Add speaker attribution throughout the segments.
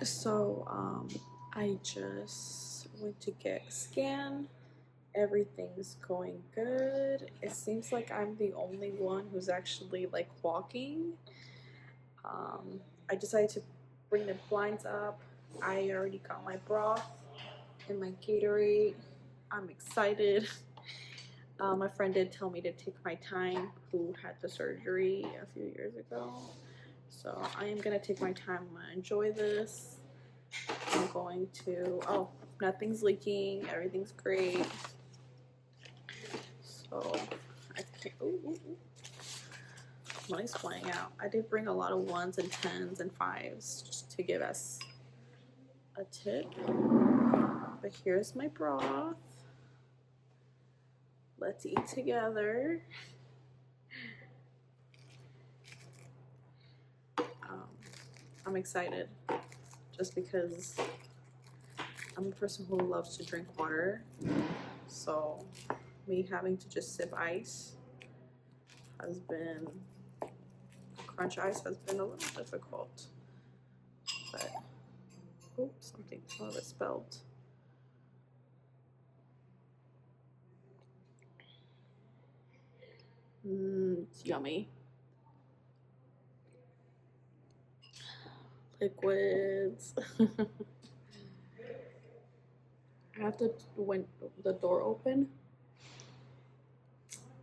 Speaker 1: So I just went to get a scan. Everything's going good. It seems like I'm the only one who's actually like walking. I decided to bring the blinds up. I already got my broth and my Gatorade. I'm excited. My friend did tell me to take my time, who had the surgery a few years ago. So I am gonna take my time. I'm gonna enjoy this. I'm going to, oh, nothing's leaking. Everything's great. So I can't, money's flying out. I did bring a lot of 1s and 10s and 5s just to give us a tip. But here's my broth. Let's eat together. I'm excited just because I'm a person who loves to drink water. So me having to just sip ice has been, crunch ice has been a little difficult. But, oops, something more of it spelled. It's yummy. Liquids. I have to when the door open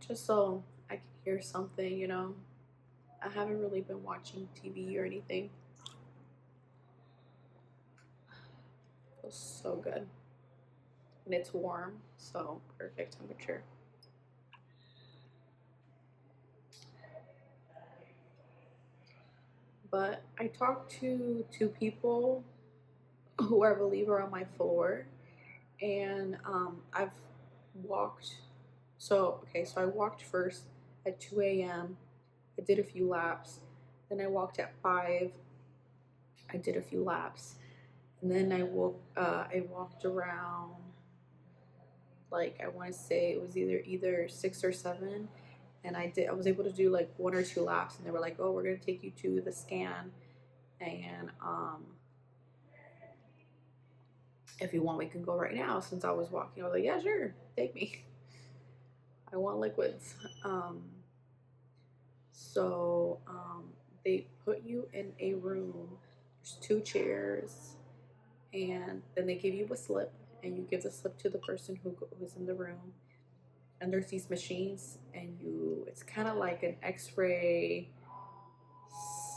Speaker 1: just so I can hear something, you know. I haven't really been watching TV or anything. It feels so good. And it's warm, so perfect temperature. But I talked to 2 people who I believe are on my floor, and I've walked. So I walked first at 2 a.m. I did a few laps. Then I walked at 5. I did a few laps, and then I walked around. Like I want to say it was either 6 or 7, and I was able to do like 1 or 2 laps, and they were like, "Oh, we're gonna take you to the scan, and if you want, we can go right now." Since I was walking, I was like, "Yeah, sure, take me. I want liquids." So they put you in a room. There's 2 chairs, and then they give you a slip, and you give the slip to the person who's in the room. And there's these machines, and it's kind of like an X-ray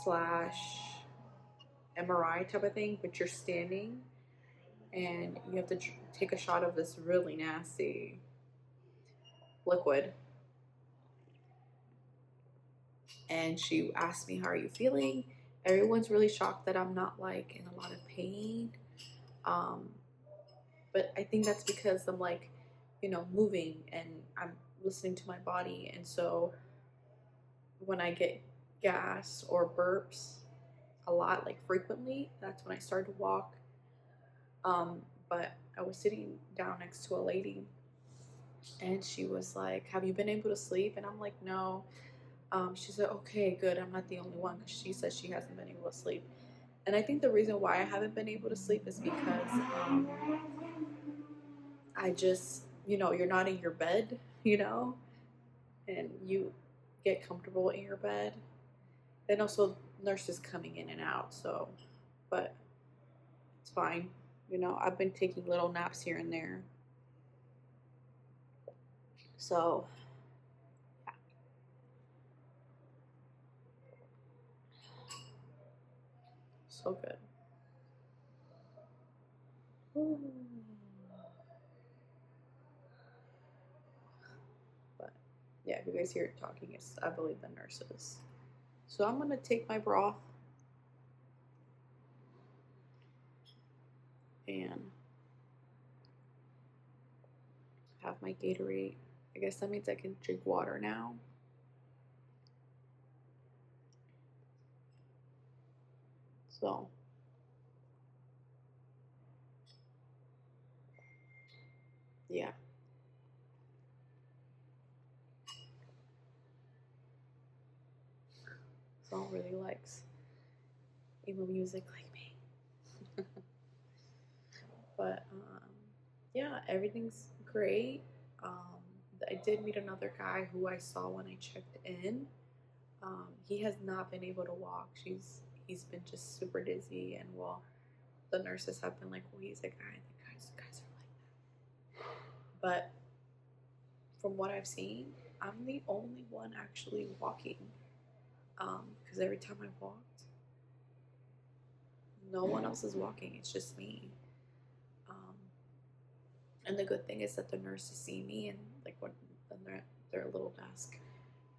Speaker 1: slash MRI type of thing, but you're standing, and you have to take a shot of this really nasty liquid. And she asked me, "How are you feeling?" Everyone's really shocked that I'm not like in a lot of pain. But I think that's because I'm like, moving, and I'm listening to my body. And so when I get gas or burps a lot, like frequently, that's when I start to walk. But I was sitting down next to a lady, and she was like, "Have you been able to sleep?" And I'm like, "No." She said, "Okay, good. I'm not the only one," because she says she hasn't been able to sleep. And I think the reason why I haven't been able to sleep is because I just, you're not in your bed, and you get comfortable in your bed. And also nurses coming in and out, so, but it's fine. I've been taking little naps here and there. So, yeah. So good. Ooh. But yeah, if you guys hear it talking, it's, I believe, the nurses. So I'm gonna take my broth and have my Gatorade. I guess that means I can drink water now. So yeah. Saul really likes emo music like me. But yeah, everything's great. Um, I did meet another guy who I saw when I checked in. He has not been able to walk. He's been just super dizzy, and well, the nurses have been like, "Well, he's a guy. The guys are like that." But from what I've seen, I'm the only one actually walking. Because every time I've walked, no one else is walking. It's just me. Um, and the good thing is that the nurses see me and like when they're at their little desk,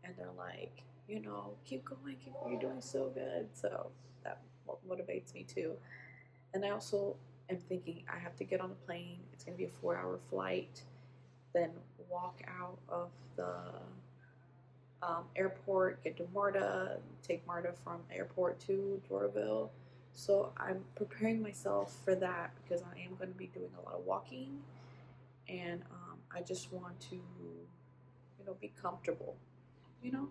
Speaker 1: and they're like, keep going, keep going. You're doing so good. So that motivates me too. And I also am thinking I have to get on a plane. It's going to be a 4-hour flight. Then walk out of the airport, get to Marta, take Marta from airport to Doraville. So I'm preparing myself for that because I am going to be doing a lot of walking, and I just want to, be comfortable, you know,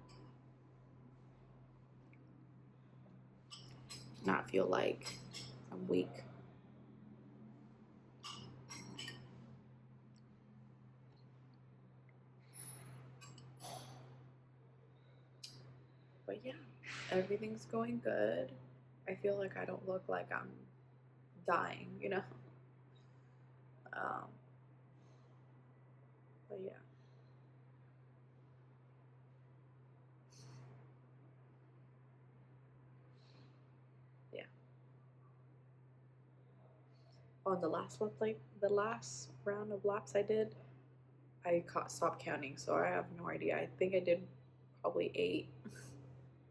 Speaker 1: not feel like I'm weak. But yeah, everything's going good. I feel like I don't look like I'm dying. Um, but yeah, yeah. On the last round of laps I did, stopped counting, so I have no idea. I think I did probably 8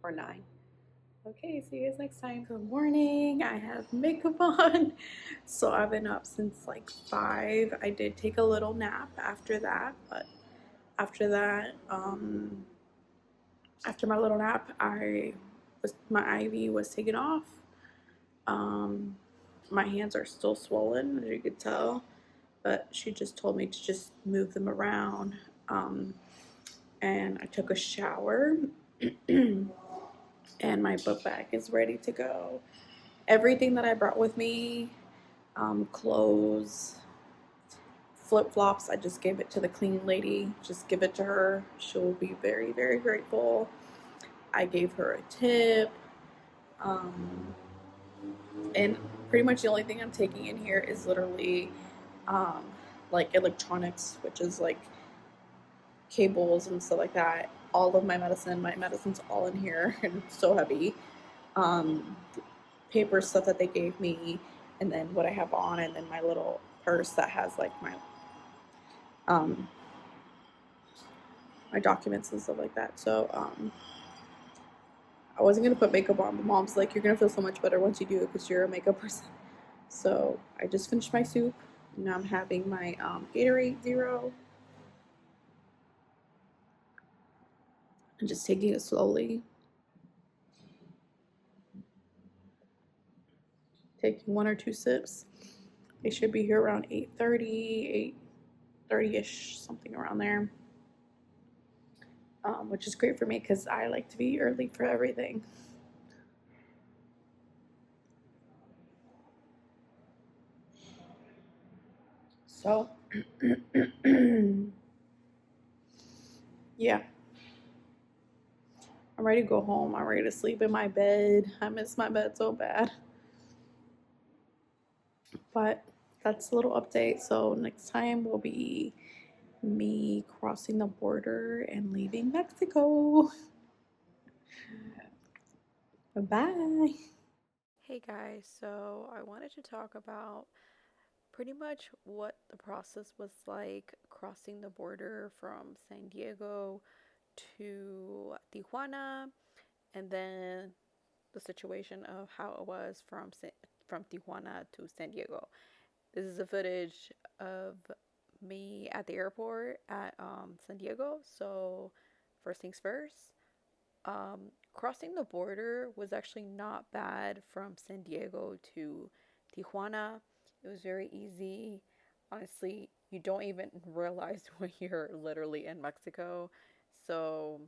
Speaker 1: or 9. Okay, see you guys next time. Good morning. I have makeup on. So I've been up since like 5. I did take a little nap after that, but after that, after my little nap, my IV was taken off. Um, my hands are still swollen, as you could tell, but she just told me to just move them around. And I took a shower, and my book bag is ready to go. Everything that I brought with me, clothes, flip flops, I just gave it to the cleaning lady. Just give it to her. She'll be very, very grateful. I gave her a tip. Um, and pretty much the only thing I'm taking in here is literally um, like electronics, which is like cables and stuff like that. All of my medicine's all in here, and it's so heavy. Um, Paper stuff that they gave me, and then what I have on, and then my little purse that has like um, my documents and stuff like that. So I wasn't gonna put makeup on, but mom's like, "You're gonna feel so much better once you do it because you're a makeup person." So I just finished my soup. Now I'm having my Gatorade Zero. I'm just taking it slowly. Taking 1 or 2 sips. They should be here around 8:30, 8:30ish, something around there. Which is great for me because I like to be early for everything. So, yeah, I'm ready to go home. I'm ready to sleep in my bed. I miss my bed so bad. But that's a little update. So, next time will be me crossing the border and leaving Mexico. Bye. Hey guys, so I wanted to talk about pretty much what the process was like crossing the border from San Diego to Tijuana, and then the situation of how it was from Tijuana to San Diego. This is the footage of me at the airport at San Diego. So first things first, crossing the border was actually not bad from San Diego to Tijuana. It was very easy. Honestly, you don't even realize when you're literally in Mexico. So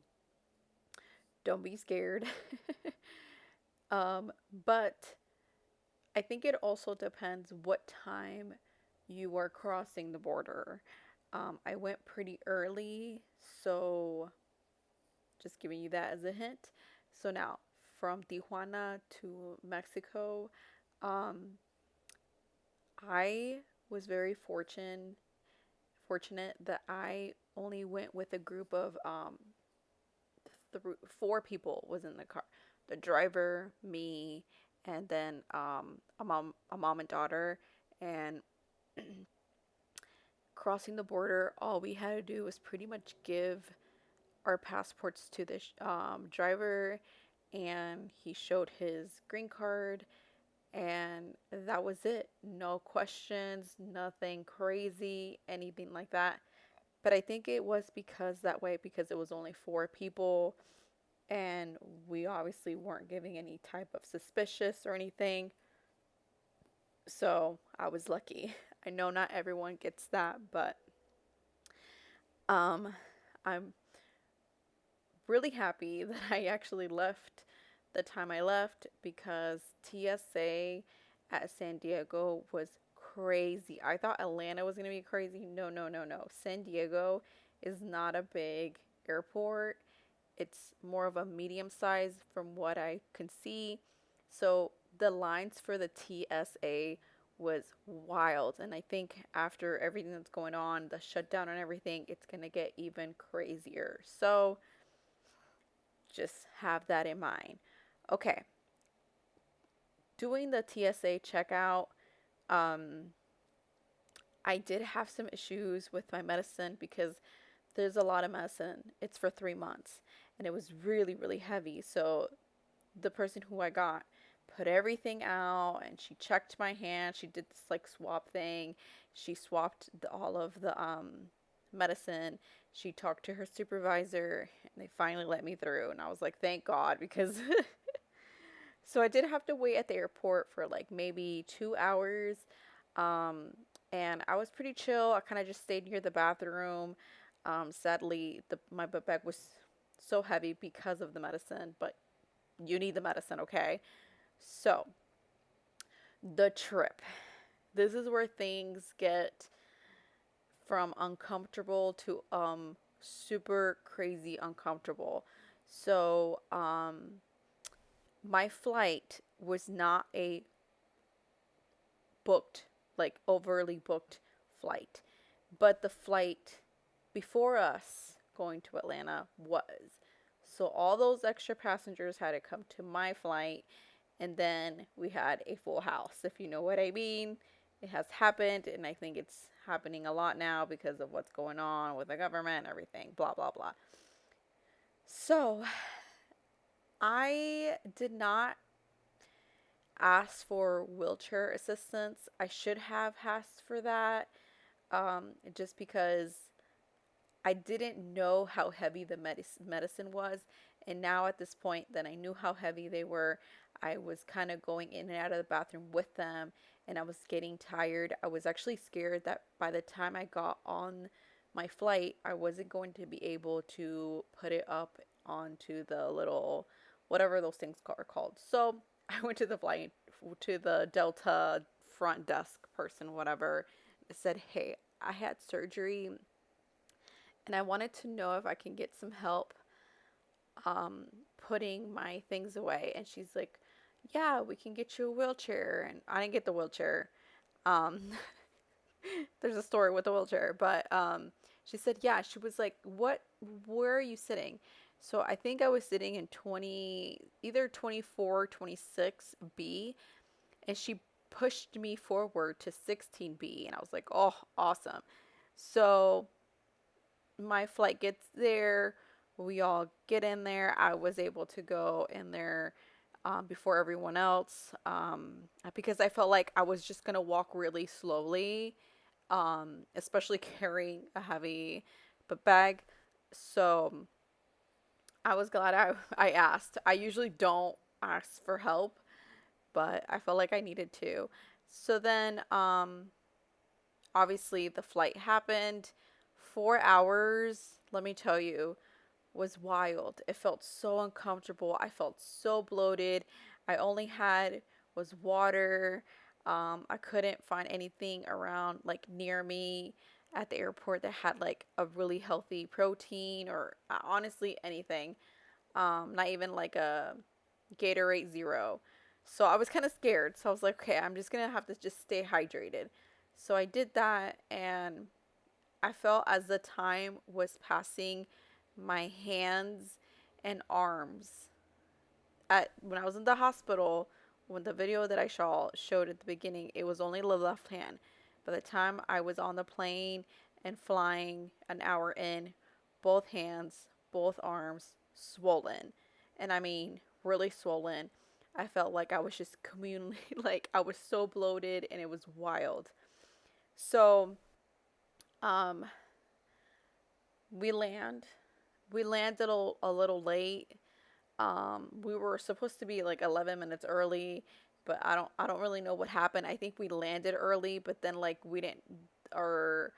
Speaker 1: don't be scared. um, but
Speaker 2: I think it also depends what time you are crossing the border. I went pretty early, so just giving you that as a hint. So now, from Tijuana to Mexico, um, I was very fortunate that I only went with a group of four people was in the car. The driver, me, and then a mom and daughter. And crossing the border, all we had to do was pretty much give our passports to the driver, and he showed his green card, and that was it. No questions, nothing crazy, anything like that. But I think it was because that way, because it was only four people, and we obviously weren't giving any type of suspicious or anything. So I was lucky. I know not everyone gets that, but um, I'm really happy that I actually left the time I left, because TSA at San Diego was crazy. I thought Atlanta was going to be crazy. No, no, no, no. San Diego is not a big airport. It's more of a medium size from what I can see. So the lines for the TSA was wild. And I think after everything that's going on, the shutdown and everything, it's going to get even crazier. So just have that in mind. Okay, doing the TSA checkout, um, I did have some issues with my medicine because there's a lot of medicine. It's for 3 months, and it was really, really heavy. So the person who I got put everything out, and she checked my hand. She did this like swap thing. She swapped all of the medicine. She talked to her supervisor, and they finally let me through. And I was like, thank God, because so I did have to wait at the airport for like maybe 2 hours. Um, and I was pretty chill. I kind of just stayed near the bathroom. Sadly, my book bag was so heavy because of the medicine, but you need the medicine, okay? So, the trip. This is where things get from uncomfortable to super crazy uncomfortable. So, my flight was not a booked, like overly booked flight. But the flight before us going to Atlanta was. So all those extra passengers had to come to my flight, and then we had a full house, if you know what I mean. It has happened, and I think it's happening a lot now because of what's going on with the government and everything, blah, blah, blah. So I did not ask for wheelchair assistance. I should have asked for that, just because I didn't know how heavy the medicine was. And now at this point that I knew how heavy they were, I was kind of going in and out of the bathroom with them, and I was getting tired. I was actually scared that by the time I got on my flight, I wasn't going to be able to put it up onto the little, whatever those things are called. So I went to the flight, to the Delta front desk person, whatever, said, hey, I had surgery, and I wanted to know if I can get some help um, putting my things away. And she's like, yeah, we can get you a wheelchair. And I didn't get the wheelchair. Um, there's a story with the wheelchair, but she said, yeah, she was like, where are you sitting? So I think I was sitting in 20, either 24, 26B, and she pushed me forward to 16B, and I was like, oh, awesome. So my flight gets there. We all get in there. I was able to go in there before everyone else, because I felt like I was just going to walk really slowly, especially carrying a heavy book bag. So I was glad I asked. I usually don't ask for help, but I felt like I needed to. So then, obviously, the flight happened. 4 hours, let me tell you, was wild. It felt so uncomfortable. I felt so bloated. I only had was water. I couldn't find anything around like near me at the airport that had like a really healthy protein or honestly anything. Not even like a Gatorade Zero. So I was kind of scared. So I was like, okay, I'm just gonna have to just stay hydrated. So I did that, and I felt as the time was passing, my hands and arms at when I was in the hospital, when the video that I showed at the beginning, it was only the left hand. By the time I was on the plane and flying an hour in, both hands, both arms swollen. And I mean, really swollen. I felt like I was just communally, like I was so bloated and it was wild. So, um, we land. We landed a little late. We were supposed to be like 11 minutes early, but I don't really know what happened. I think we landed early, but then like we didn't our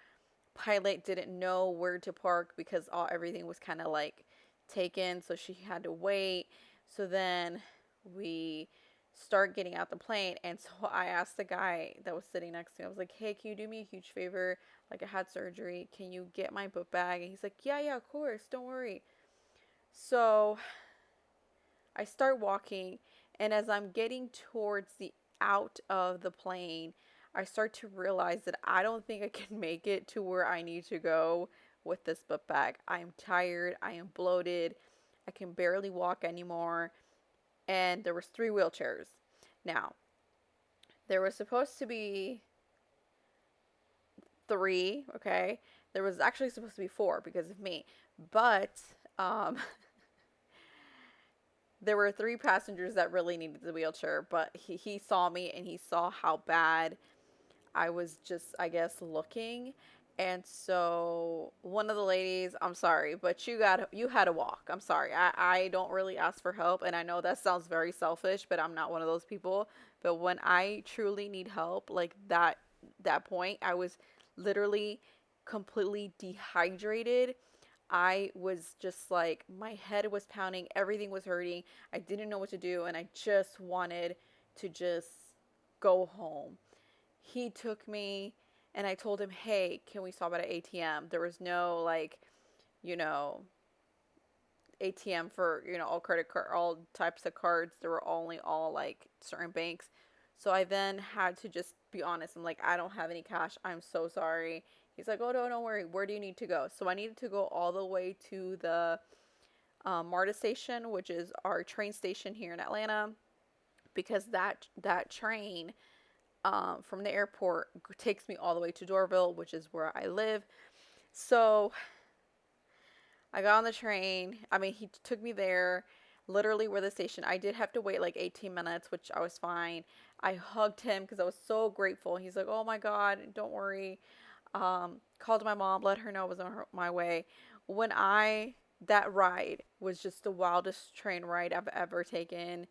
Speaker 2: pilot didn't know where to park because everything was kind of like taken, so she had to wait. So then we start getting out the plane, and so I asked the guy that was sitting next to me. I was like, "Hey, can you do me a huge favor? Like I had surgery. Can you get my book bag?" And he's like, "Yeah, yeah, of course. Don't worry." So I start walking, and as I'm getting towards the out of the plane, I start to realize that I don't think I can make it to where I need to go with this book bag. I am tired, I am bloated, I can barely walk anymore, and there was three wheelchairs. Now, there was supposed to be three, okay? There was actually supposed to be four because of me. But um there were three passengers that really needed the wheelchair, but he saw me and he saw how bad I was just, I guess, looking. And so one of the ladies, I'm sorry, but you had to walk. I'm sorry. I don't really ask for help, and I know that sounds very selfish, but I'm not one of those people. But when I truly need help, like that point, I was literally completely dehydrated. I was just like, my head was pounding, everything was hurting. I didn't know what to do, and I just wanted to just go home. He took me, and I told him, "Hey, can we stop at an ATM?" There was no like, you know, ATM for, all credit card, all types of cards. There were only all like certain banks. So I then had to just be honest. I'm like, I don't have any cash. I'm so sorry. He's like, oh no, don't worry. Where do you need to go? So I needed to go all the way to the MARTA station, which is our train station here in Atlanta, because that train from the airport takes me all the way to Dorville, which is where I live. So I got on the train. I mean, he took me there, literally where the station. I did have to wait like 18 minutes, which I was fine. I hugged him because I was so grateful. He's like, "Oh my God, don't worry." Called my mom, let her know I was on my way. When that ride was just the wildest train ride I've ever taken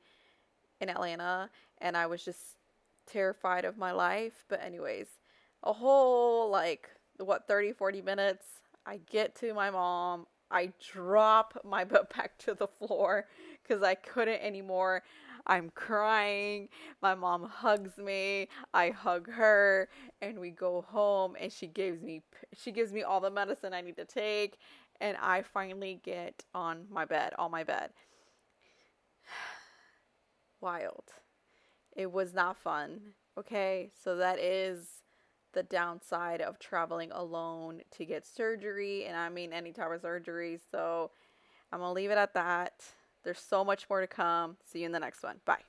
Speaker 2: in Atlanta, and I was just terrified of my life. But anyways, a whole like what 30 40 minutes, I get to my mom. I drop my butt back to the floor cuz I couldn't anymore. I'm crying. My mom hugs me. I hug her, and we go home, and she gives me all the medicine I need to take, and I finally get on my bed. Wild. It was not fun. Okay, so that is the downside of traveling alone to get surgery, and I mean any type of surgery. So I'm gonna leave it at that. There's so much more to come. See you in the next one. Bye.